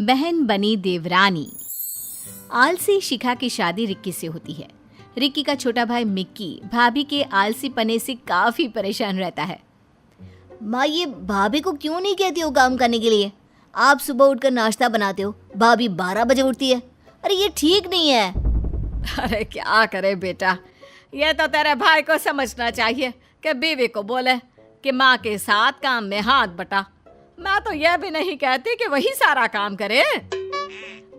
बहन बनी देवरानी। आलसी शिखा की शादी रिक्की से होती है। रिक्की का छोटा भाई मिक्की भाभी के आलसी पने से काफी परेशान रहता है। माँ, ये भाभी को क्यों नहीं कहती हो काम करने के लिए? आप सुबह उठकर नाश्ता बनाते हो, भाभी 12 बजे उठती है। अरे ये ठीक नहीं है। अरे क्या करे बेटा, ये तो तेरे भाई को समझना चाहिए कि बीवी को बोले कि माँ के साथ काम में हाथ बटा। मैं तो यह भी नहीं कहती कि वही सारा काम करे।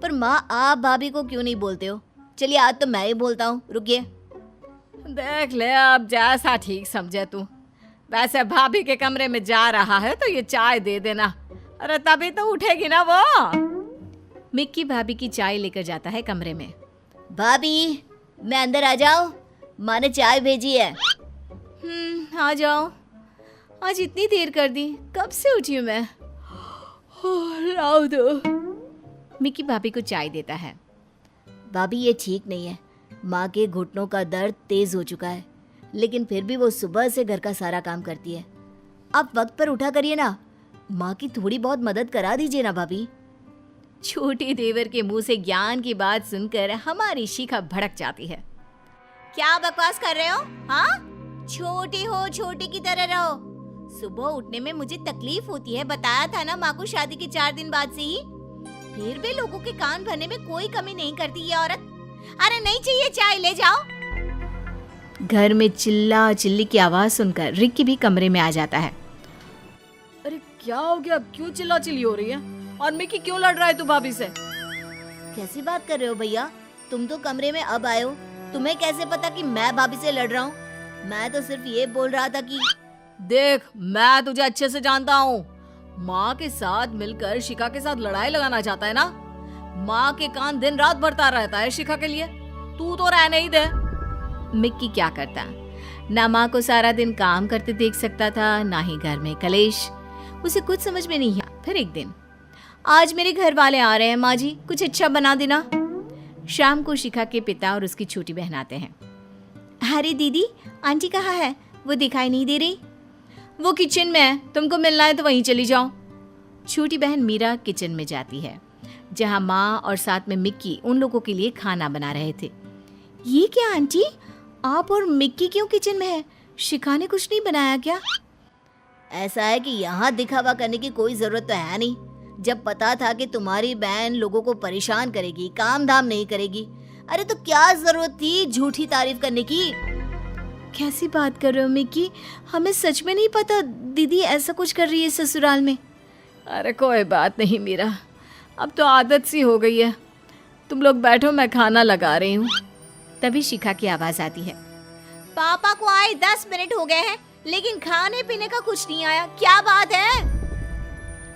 पर माँ, आप भाभी को क्यों नहीं बोलते हो? चलिए आज तो मैं ही बोलता हूँ, रुकिए। देख ले, अब जैसा ठीक समझे तू। वैसे भाभी के कमरे में जा रहा है तो ये चाय दे देना। अरे तभी तो उठेगी ना वो। मिक्की भाभी की चाय लेकर जाता है कमरे में। भाभी, मैं अंदर आ जाऊं? माँ ने चाय भेजी है। आ जाओ। आज इतनी देर कर दी, कब से उठी हूँ मैं। लाओ दो। मिक्की भाभी को चाय देता है। भाभी, ये ठीक नहीं है। माँ के घुटनों का दर्द तेज हो चुका है, लेकिन फिर भी वो सुबह से घर का सारा काम करती है। आप वक्त पर उठा करिए ना, माँ की थोड़ी बहुत मदद करा दीजिए ना भाभी। छोटी देवर के मुंह से ज्ञान की बात सुनकर हमारी शिखा भड़क जाती है। क्या बकवास कर रहे हो? हाँ, छोटी हो छोटी की तरह रहो। सुबह उठने में मुझे तकलीफ होती है, बताया था ना माँ को शादी के 4 दिन बाद से ही। फिर भी लोगों के कान भरने में कोई कमी नहीं करती ये औरत। अरे नहीं चाहिए चाय, ले जाओ। घर में चिल्ला चिल्ली की आवाज सुनकर रिक्की भी कमरे में आ जाता है। अरे क्या हो गया, क्यों चिल्ला चिल्ली हो रही है? और मिक्की क्यों लड़ रहा है तू भाभी से? कैसी बात कर रहे हो भैया? तुम तो कमरे में अब आए हो, तुम्हें कैसे पता कि मैं भाभी से लड़ रहा हूँ? मैं तो सिर्फ ये बोल रहा था कि देख, मैं तुझे अच्छे से जानता हूँ। माँ के साथ मिलकर शिखा के साथ लड़ाई लगाना चाहता है ना। माँ के कान दिन रात भरता रहता है शिखा के लिए, तू तो रहने ही दे। मिक्की क्या करता, ना माँ को सारा दिन काम करते देख सकता था, ना ही घर में कलेश। उसे कुछ समझ में नहीं आया। फिर एक दिन, आज मेरे घर वाले आ रहे हैं माँ जी, कुछ अच्छा बना देना। शाम को शिखा के पिता और उसकी छोटी बहन आते हैं। अरे दीदी, आंटी कहाँ है? वो दिखाई नहीं दे रही। वो किचन में है, तुमको मिलना है तो वहीं चली जाओ। छोटी बहन मीरा किचन में जाती है, जहाँ माँ और साथ में मिक्की उन लोगों के लिए खाना बना रहे थे। ये क्या आंटी, आप और मिक्की क्यों किचन में है? शिखा ने कुछ नहीं बनाया क्या? ऐसा है कि यहाँ दिखावा करने की कोई जरूरत तो है नहीं। जब पता था कि तुम्हारी बहन लोगों को परेशान करेगी, काम धाम नहीं करेगी, अरे तो क्या जरूरत थी झूठी तारीफ करने की? कैसी बात कर रहे हो मिक्की? हमें सच में नहीं पता दीदी ऐसा कुछ कर रही है ससुराल में। अरे कोई बात नहीं मीरा, अब तो आदत सी हो गई है। तुम लोग बैठो, मैं खाना लगा रही हूँ। तभी शिखा की आवाज आती है। पापा को आए 10 मिनट हो गए हैं, लेकिन खाने पीने का कुछ नहीं आया, क्या बात है?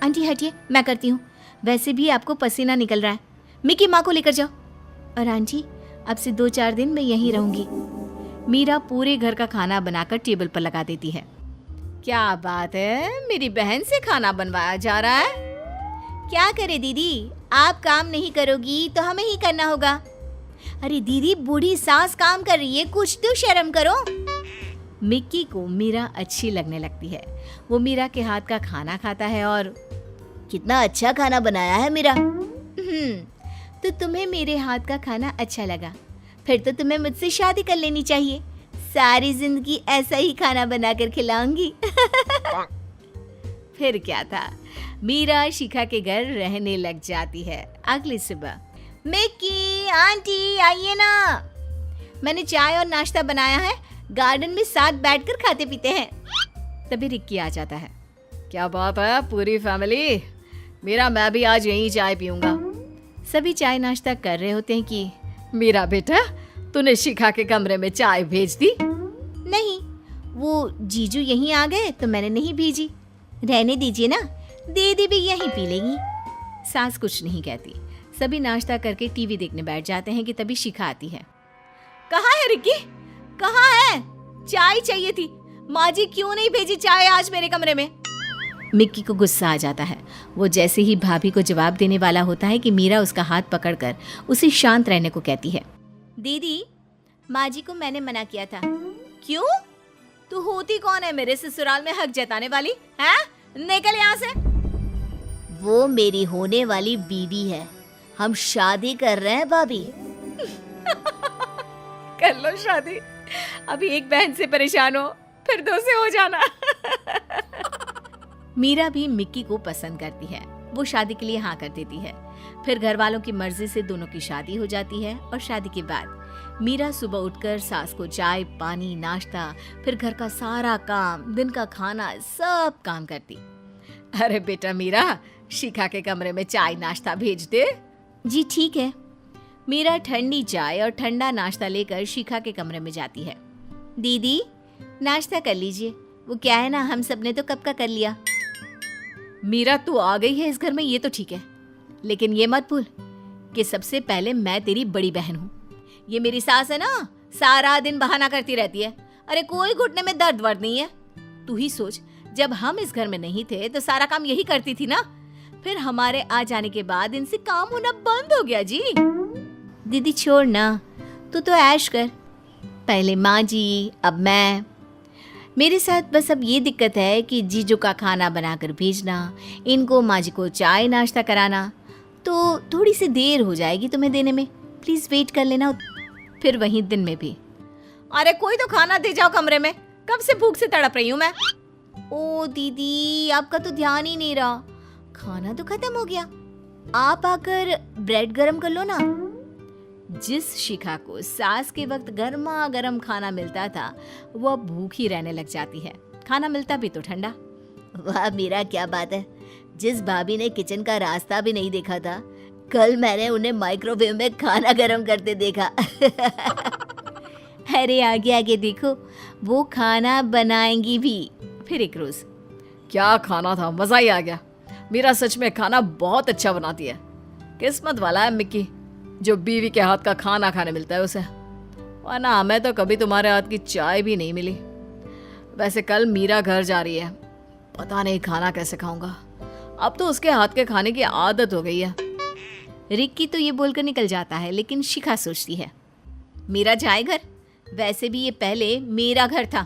आंटी हटिए, मैं करती हूँ। वैसे भी आपको पसीना निकल रहा है। मिक्की माँ को लेकर जाओ। और आंटी, अब से 2-4 दिन मैं यहीं रहूंगी। मीरा पूरे घर का खाना बनाकर टेबल पर लगा देती है। क्या बात है, मेरी बहन से खाना बनवाया जा रहा है। क्या करे दीदी, आप काम नहीं करोगी तो हमें ही करना होगा। अरे दीदी, बूढ़ी सास काम कर रही है, कुछ तो शर्म करो। मिक्की को मीरा अच्छी लगने लगती है। वो मीरा के हाथ का खाना खाता है और कितना अच्छा खाना बनाया है मीरा। तो तुम्हें मेरे हाथ का खाना अच्छा लगा, फिर तो तुम्हें मुझसे शादी कर लेनी चाहिए। सारी जिंदगी ऐसा ही खाना बनाकर खिलाऊंगी। फिर क्या था, मीरा शिखा के घर रहने लग जाती है। अगली सुबह, मिक्की आंटी आइए ना, मैंने चाय और नाश्ता बनाया है, गार्डन में साथ बैठकर खाते पीते हैं। तभी रिक्की आ जाता है। क्या बात है, पूरी फैमिली? मीरा, मैं भी आज यहीं चाय पीऊंगा। सभी चाय नाश्ता कर रहे होते हैं कि मीरा बेटा, तूने शिखा के कमरे में चाय भेज दी? नहीं, वो जीजू यहीं आ गए तो मैंने नहीं भेजी। रहने दीजिए ना, दीदी भी यहीं पी लेगी। सास कुछ नहीं कहती। सभी नाश्ता करके टीवी देखने बैठ जाते हैं कि तभी शिखा आती है। कहाँ है रिक्की? कहाँ है? चाय चाहिए थी। माँ जी क्यों नहीं भेजी चाय आज मेरे कमरे में? मिक्की को गुस्सा आ जाता है। वो जैसे ही भाभी को जवाब देने वाला होता है कि मीरा उसका हाथ पकड़कर उसे शांत रहने को कहती है। दीदी, माँ जी को मैंने मना किया था। क्यों? तू होती कौन है मेरे ससुराल में हक जताने वाली? हैं? निकल यहाँ से। वो मेरी होने वाली बीवी है। हम शादी कर रहे हैं भाभी। कर लो शादी, अभी एक बहन से परेशान हो, फिर दो से हो जाना। मीरा भी मिक्की को पसंद करती है। वो शादी के लिए हाँ कर देती है। फिर घर वालों की मर्जी से दोनों की शादी हो जाती है और शादी के बाद मीरा सुबह उठकर सास को चाय पानी नाश्ता फिर घर का सारा काम दिन का खाना सब काम करती। अरे बेटा मीरा, शिखा के कमरे में चाय नाश्ता भेज दे। जी ठीक है। मीरा ठंडी चाय और ठंडा नाश्ता लेकर शिखा के कमरे में जाती है। दीदी नाश्ता कर लीजिए, वो क्या है ना, हम सब ने तो कब का कर लिया। मीरा तू आ गई है इस घर में, ये तो ठीक है, लेकिन ये मत भूल कि सबसे पहले मैं तेरी बड़ी बहन हूँ। ये मेरी सास है ना, सारा दिन बहाना करती रहती है। अरे कोई घुटने में दर्द वर्द नहीं है। तू ही सोच, जब हम इस घर में नहीं थे तो सारा काम यही करती थी ना। फिर हमारे आ जाने के बाद इनसे काम होना बंद हो गया जी। दीदी छोड़ ना, तू तो ऐश कर। पहले माँ जी, अब मैं। मेरे साथ बस अब ये दिक्कत है कि जीजू का खाना बनाकर भेजना, इनको माँ जी को चाय नाश्ता कराना, तो थोड़ी सी देर हो जाएगी तुम्हें देने में। प्लीज वेट कर लेना। फिर वहीं दिन में भी। अरे कोई तो खाना दे जाओ कमरे में, कब से भूख से तड़प रही हूँ मैं। ओ दीदी, आपका तो ध्यान ही नहीं रहा, खाना तो खत्म हो गया। आप आकर ब्रेड गरम कर लो ना। जिस शिखा को सास के वक्त गर्मा गर्म खाना मिलता था, वो अब भूखी रहने लग जाती है। खाना मिलता भी तो ठंडा। वाह मीरा, क्या बात है। जिस भाभी ने किचन का रास्ता भी नहीं देखा था, कल मैंने उन्हें माइक्रोवेव में खाना गरम करते देखा। अरे आगे आगे देखो, वो खाना बनाएंगी भी। फिर एक रोज क्या खाना था, मजा ही आ गया। मीरा सच में खाना बहुत अच्छा बनाती है। किस्मत वाला है मिक्की, जो बीवी के हाथ का खाना खाने मिलता है उसे, वरना हमें तो कभी तुम्हारे हाथ की चाय भी नहीं मिली। वैसे कल मीरा घर जा रही है, पता नहीं खाना कैसे खाऊंगा। अब तो उसके हाथ के खाने की आदत हो गई है। रिक्की तो ये बोलकर निकल जाता है, लेकिन शिखा सोचती है मीरा जाए घर। वैसे भी ये पहले मेरा घर था।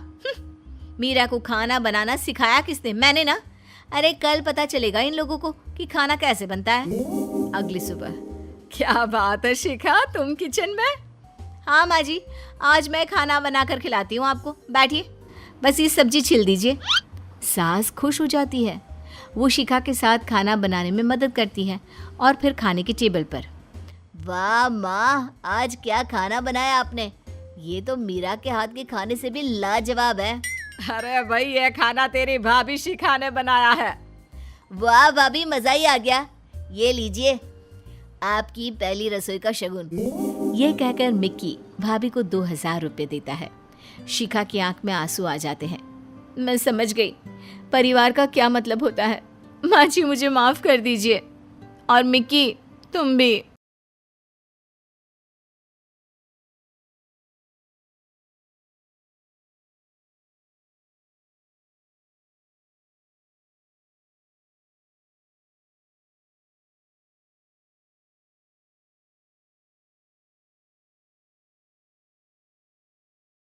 मीरा को खाना बनाना सिखाया किसने? मैंने ना। अरे कल पता चलेगा इन लोगों को कि खाना कैसे बनता है। अगली सुबह। क्या बात है शिखा, तुम किचन में? हाँ माँ जी, आज मैं खाना बनाकर खिलाती हूँ आपको। बैठिए, बस ये सब्जी छिल दीजिए। सास खुश हो जाती है। वो शिखा के साथ खाना बनाने में मदद करती है और फिर खाने की टेबल पर। वाह माँ, आज क्या खाना बनाया आपने। ये तो मीरा के हाथ के खाने से भी लाजवाब है। अरे भाई, ये खाना तेरी भाभी शिखा ने बनाया है। वाह भाभी, मजा ही आ गया। ये लीजिए आपकी पहली रसोई का शगुन। ये कहकर मिक्की भाभी को 2000 रुपये देता है। शिखा की आंख में आंसू आ जाते हैं। मैं समझ गई परिवार का क्या मतलब होता है। माँ जी मुझे माफ कर दीजिए, और मिक्की तुम भी।